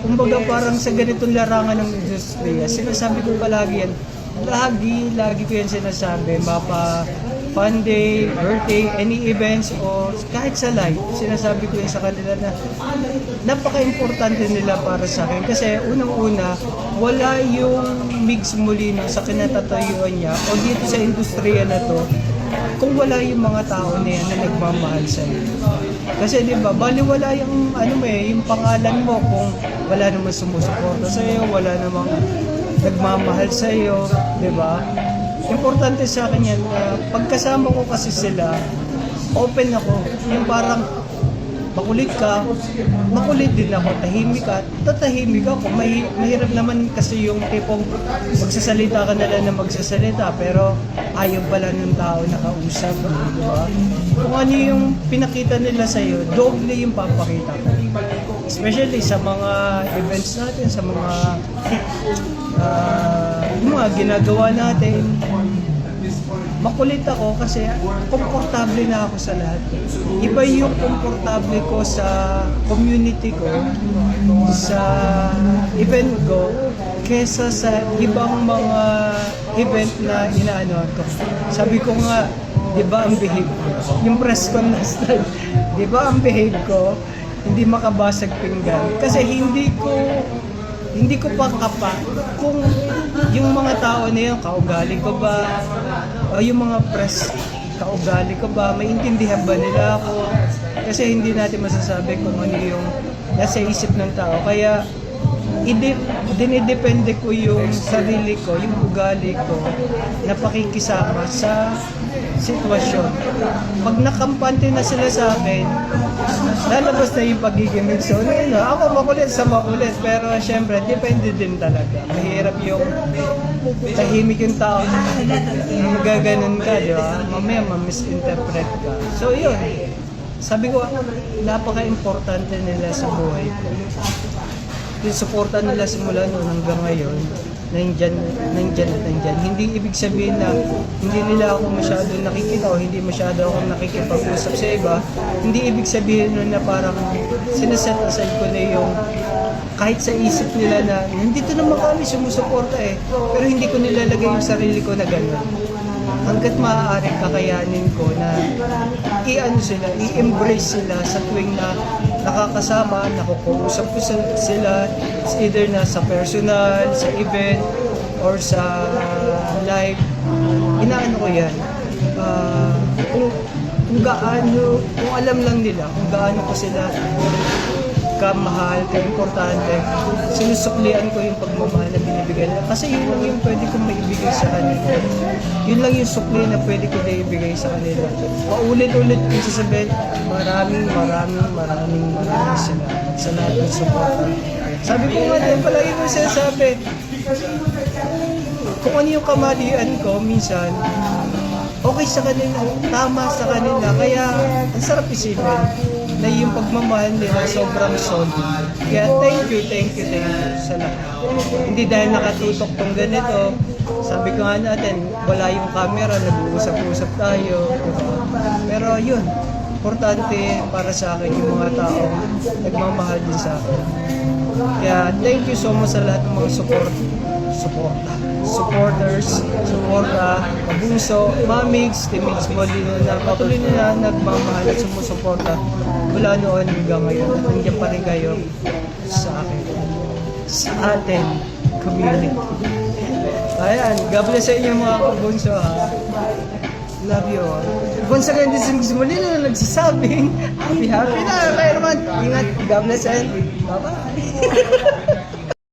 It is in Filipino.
Kumbaga parang sa ganitong larangan ng industriya, sinasabi ko palagi yan, lagi ko yan sinasabi, mapa fun day, birthday, any events o kahit sa live, sinasabi ko yan sa kanila na napaka-importante nila para sa akin kasi unang-una, wala yung Migs Molino sa kinatatayuan niya o dito sa industriya na to kung wala yung mga tao na yan na nagmamahal sa iyo. Kasi di ba, baliwala yung yung pangalan mo kung wala namang sumusuporta sa iyo, wala namang nagmamahal sa iyo, di ba? Importante sa akin yan, pagkasama ko kasi sila, open ako. Yung parang makulit ka, makulit din ako, tahimik ka, tatahimik ako. Mahirap naman kasi yung tipong magsasalita ka na lang na magsasalita, pero ayaw pala ng tao na kausap, di ba? Kung ano yung pinakita nila sa'yo, doble yung papakita ko. Especially sa mga events natin, sa mga yung mga ginagawa natin, makulit ako kasi komportable na ako sa lahat. Iba yung komportable ko sa community ko, sa event ko, kesa sa ibang mga event na inaano ko. Sabi ko nga, di ba ang behave ko? Yung press con last time, di ba ang behave ko? Hindi makabasag pinggan. Kasi hindi ko pa kapa kung yung mga tao na yun, kaugali ko ba, o yung mga press, kaugali ko ba, maintindihan ba nila ako? Kasi hindi natin masasabi kung ano yung nasa isip ng tao. Kaya, dinidepende ko yung sarili ko, yung ugali ko, na pakikisama sa sitwasyon. Pag nakampante na sila sa akin, lalabas na yung pagiging so, ako makulit sa makulit, pero syempre, depende din talaga. Mahirap yung tahimik yung tao, magaganon ka, di ba? Mamaya ma-misinterpret ka. So yun, sabi ko, napaka-importante nila sa buhay ko. Yung suporta nila simula noon hanggang ngayon, nandyan. Hindi ibig sabihin na hindi nila ako masyado nakikita o hindi masyado ako nakikipag-usap sa iba. Hindi ibig sabihin nun na parang sinaset aside ko na yung kahit sa isip nila na nandito naman kami sumusuporta pero hindi ko nilalagay yung sarili ko na gano'n. Hanggat maaari kakayanin ko na i-embrace sila sa tuwing na nakakasama, nakukusap ko sila, it's either na sa personal, sa event, or sa live. Inaano ko yan. Kung gaano, kung alam lang nila, kung gaano ko sila kamahal, ka-importante, sinusuklian ko yung pagmamahal na binibigay nila. Kasi yun lang yung pwede kong maibigay sa kanila. Yun lang yung sukli na pwede ko na ibigay sa kanila. Paulit-ulit kong sasabihin, maraming salamat sa lahat ng support. Sabi ko nga din, palagi ko sinasabi, kung ano yung kamalian ko, minsan, okay sa kanila, tama sa kanila, kaya ang sarap isipin na yung pagmamahal nila sobrang solid. Kaya thank you sa lahat. Hindi dahil nakatutok tong ganito, sabi ko nga natin, wala yung camera, nag-uusap-usap tayo. Pero yun, importante para sa akin yung mga tao nagmamahal din sa akin. Kaya thank you so much sa lahat ng mga supporters, Kabuso, Mamigs, Migs Molino na patuloy nila nagmamahal at sumusuporta mula noon hanggang ngayon. Nandiyan pa rin kayo sa akin, sa atin community. Ayan, God bless sa inyo mga kabunso ha. Love you all. Once again, this is Migs Molino na nagsasabing happy na. Kaya naman, ingat, God bless and bye-bye.